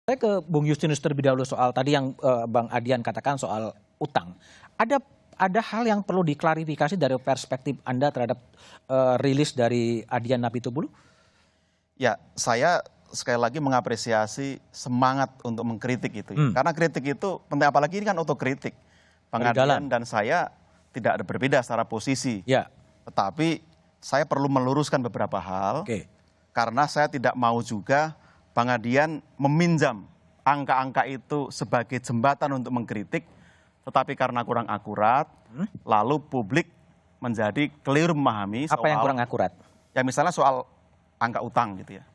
Saya ke Bung Justinus terlebih dahulu soal tadi yang Bang Adian katakan soal utang. Ada hal yang perlu diklarifikasi dari perspektif Anda terhadap rilis dari Adian Napitupulu? Ya, saya sekali lagi mengapresiasi semangat untuk mengkritik itu. Karena kritik itu penting, apalagi ini kan otokritik. Bang Adian dan saya tidak ada berbeda secara posisi. Ya. Tetapi saya perlu meluruskan beberapa hal. Karena saya tidak mau juga Bang Adian meminjam angka-angka itu sebagai jembatan untuk mengkritik, tetapi karena kurang akurat, lalu publik menjadi keliru memahami soal... Apa yang kurang akurat? Ya misalnya soal angka utang gitu ya.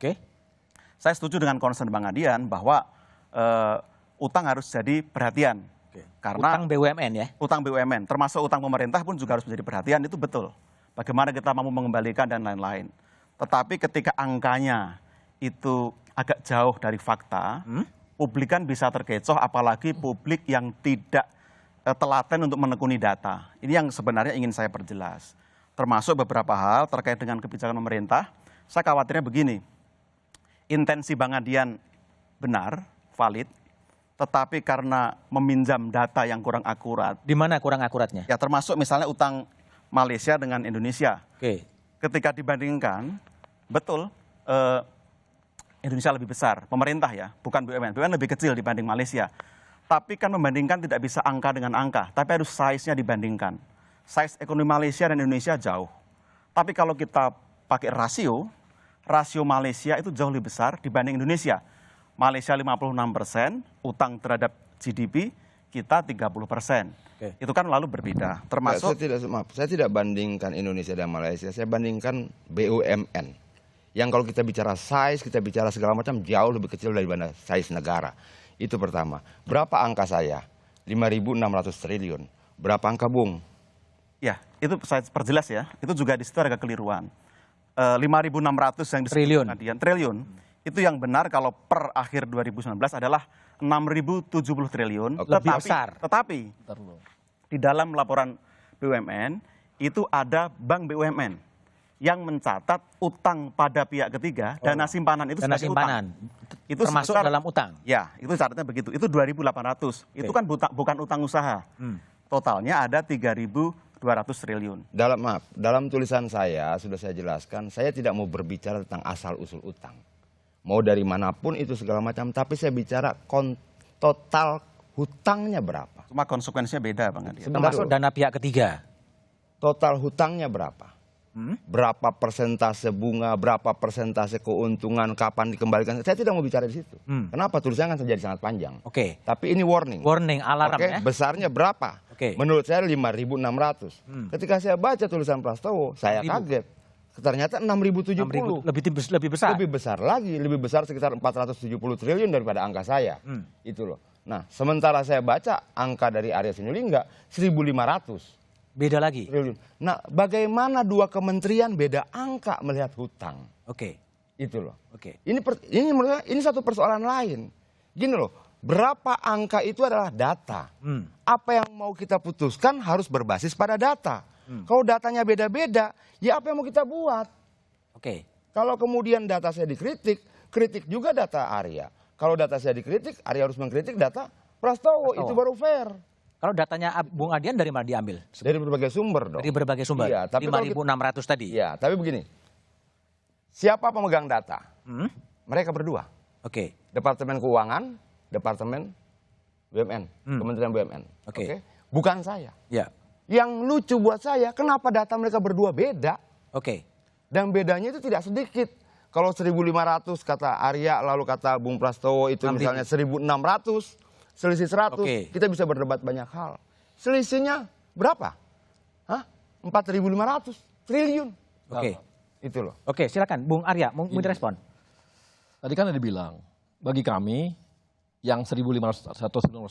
Saya setuju dengan concern Bang Adian bahwa utang harus jadi perhatian. Karena utang BUMN ya? Utang BUMN, termasuk utang pemerintah pun juga harus menjadi perhatian, itu betul. Bagaimana kita mampu mengembalikan dan lain-lain. Tetapi ketika angkanya itu agak jauh dari fakta, publik kan bisa terkecoh, apalagi publik yang tidak telaten untuk menekuni data. Ini yang sebenarnya ingin saya perjelas. Termasuk beberapa hal terkait dengan kebijakan pemerintah, saya khawatirnya begini, intensi Bang Adian benar, valid, tetapi karena meminjam data yang kurang akurat. Di mana kurang akuratnya? Ya termasuk misalnya utang Malaysia dengan Indonesia. Ketika dibandingkan, betul, Indonesia lebih besar, pemerintah ya, bukan BUMN. BUMN lebih kecil dibanding Malaysia. Tapi kan membandingkan tidak bisa angka dengan angka, tapi harus size-nya dibandingkan. Size ekonomi Malaysia dan Indonesia jauh. Tapi kalau kita pakai rasio Malaysia itu jauh lebih besar dibanding Indonesia. Malaysia 56%, utang terhadap GDP kita 30%. Itu kan lalu berbeda. Termasuk saya tidak bandingkan Indonesia dan Malaysia, saya bandingkan BUMN. Yang kalau kita bicara size, kita bicara segala macam jauh lebih kecil daripada size negara. Itu pertama. Berapa angka saya? 5.600 triliun. Berapa angka Bung? Ya, itu saya perjelas ya. Itu juga di situ ada kekeliruan. 5.600 yang disebut triliun. Itu yang benar kalau per akhir 2019 adalah 6.070 triliun. Lebih besar. Tetapi di dalam laporan BUMN itu ada Bank BUMN yang mencatat utang pada pihak ketiga, dana simpanan itu sebagai utang. Itu termasuk dalam utang? Ya, itu catatnya begitu. Itu 2.800. Itu kan bukan utang usaha. Totalnya ada 3.200 triliun. Dalam tulisan saya, sudah saya jelaskan, saya tidak mau berbicara tentang asal-usul utang. Mau dari manapun itu segala macam, tapi saya bicara total hutangnya berapa. Cuma konsekuensinya beda, Bang Adi. Termasuk dana pihak ketiga? Total hutangnya berapa? Berapa persentase bunga, berapa persentase keuntungan, kapan dikembalikan. Saya tidak mau bicara di situ. Kenapa? Tulisannya kan terjadi sangat panjang. Tapi ini warning. Warning, alarm ya. Besarnya berapa? Menurut saya 5.600. Ketika saya baca tulisan Prastowo, saya kaget. Ternyata 6.070. Lebih besar? Lebih besar lagi. Lebih besar sekitar 470 triliun daripada angka saya. Itu loh. Nah, sementara saya baca angka dari Arya Sinulinga 1.500. Beda lagi? Nah, bagaimana dua kementerian beda angka melihat hutang? Itu loh. Ini menurut saya ini satu persoalan lain. Gini loh, berapa angka itu adalah data. Apa yang mau kita putuskan harus berbasis pada data. Kalau datanya beda-beda, ya apa yang mau kita buat? Kalau kemudian data saya dikritik, kritik juga data Arya. Kalau data saya dikritik, Arya harus mengkritik data Prastowo. Itu baru fair. Kalau datanya Bung Adian dari mana diambil? Dari berbagai sumber dong. Dari berbagai sumber? Iya, 5.600 tadi? Iya, tapi begini. Siapa pemegang data? Mereka berdua. Departemen Keuangan, Departemen BUMN, Kementerian BUMN. Bukan saya. Yang lucu buat saya, kenapa data mereka berdua beda? Dan bedanya itu tidak sedikit. Kalau 1.500 kata Arya, lalu kata Bung Prastowo itu misalnya 1.600. Selisih 100, kita bisa berdebat banyak hal. Selisihnya berapa? 4.500 triliun. Itu loh. Silakan Bung Arya, mau direspon. Tadi kan ada dibilang, bagi kami yang 1.500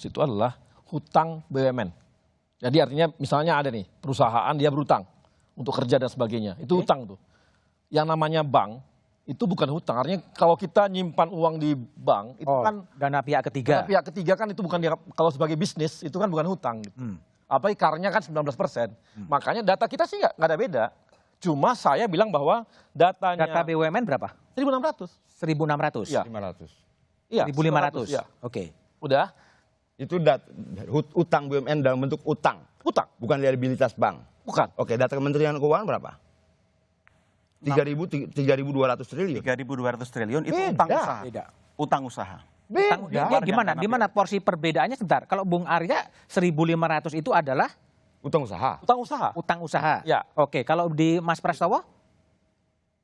itu adalah hutang BUMN. Jadi artinya misalnya ada nih, perusahaan dia berutang untuk kerja dan sebagainya. Itu hutang tuh. Yang namanya bank, itu bukan hutang. Artinya kalau kita nyimpan uang di bank, itu kan dana pihak ketiga. Dana pihak ketiga kan itu bukan kalau sebagai bisnis, itu kan bukan hutang. Apalagi karnya kan 19%. Makanya data kita sih nggak ada beda. Cuma saya bilang bahwa datanya... Data BUMN berapa? 1.600. 1.600? Iya. 500. Iya, 1.500. ya. Oke. Udah. Itu utang BUMN dalam bentuk utang. Utang. Bukan liabilitas bank. Bukan. Oke, data Kementerian Keuangan berapa? 3.200 triliun. 3.200 triliun itu Beda. utang usaha. Beda. Utang usaha. Beda. Gimana porsi perbedaannya sebentar. Kalau Bung Arya 1.500 itu adalah Utang usaha. Utang usaha. utang usaha. Ya. Oke, kalau di Mas Prastowo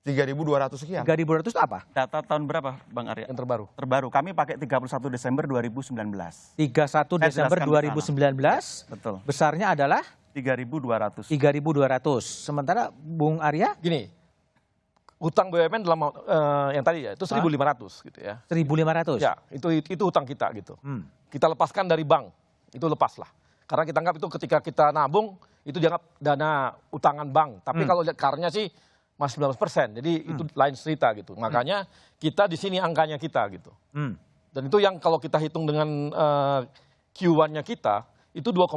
3.200 sekian. 3.200 itu apa? Data tahun berapa Bang Arya? Yang terbaru. Terbaru. Kami pakai 31 Desember 2019. 31 Desember jelaskan 2019. Betul. Besarnya adalah 3.200. 3.200. Sementara Bung Arya Gini, utang BUMN dalam yang tadi ya itu 1.500 gitu ya. 1.500. Ya, itu utang kita gitu. Kita lepaskan dari bank, itu lepas lah. Karena kita anggap itu ketika kita nabung itu dianggap dana utangan bank. Tapi kalau lihat karnya sih masih 19%. Jadi itu lain cerita gitu. Makanya kita di sini angkanya kita gitu. Dan itu yang kalau kita hitung dengan Q1-nya kita itu 2,2.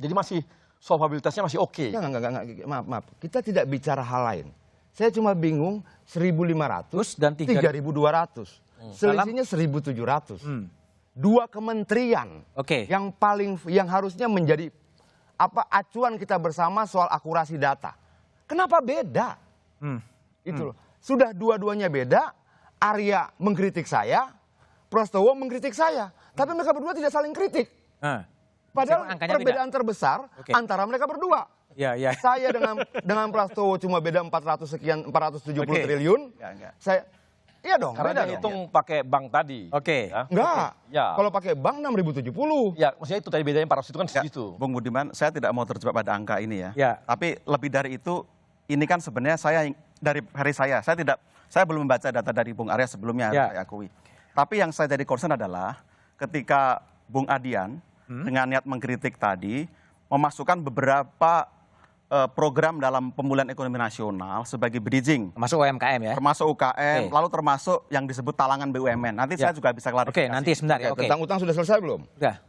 Jadi masih solvabilitasnya masih oke. Enggak. Maaf. Kita tidak bicara hal lain. Saya cuma bingung 1.500 dan 3.200. Selisihnya 1.700. Dua kementerian yang harusnya menjadi acuan kita bersama soal akurasi data. Kenapa beda? Itu loh. Sudah dua-duanya beda. Arya mengkritik saya, Prastowo mengkritik saya. Tapi mereka berdua tidak saling kritik. Padahal perbedaan terbesar antara mereka berdua. Ya. Saya dengan Prastowo cuma beda 470 triliun. Iya dong, karena dia hitung pakai bank tadi. Enggak. Ya. Kalau pakai bank 6.070. Ya, maksudnya itu tadi bedanya 400 itu kan segitu. Bung Budiman, saya tidak mau terjebak pada angka ini ya. Tapi lebih dari itu, ini kan sebenarnya saya belum membaca data dari Bung Arya sebelumnya, saya akui. Tapi yang saya jadi concern adalah ketika Bung Adian dengan niat mengkritik tadi memasukkan beberapa program dalam pemulihan ekonomi nasional sebagai bridging. Termasuk UMKM ya? Termasuk UKM, lalu termasuk yang disebut talangan BUMN. Nanti saya juga bisa klarifikasi. Nanti sebentar ya. Tentang utang sudah selesai belum? Sudah.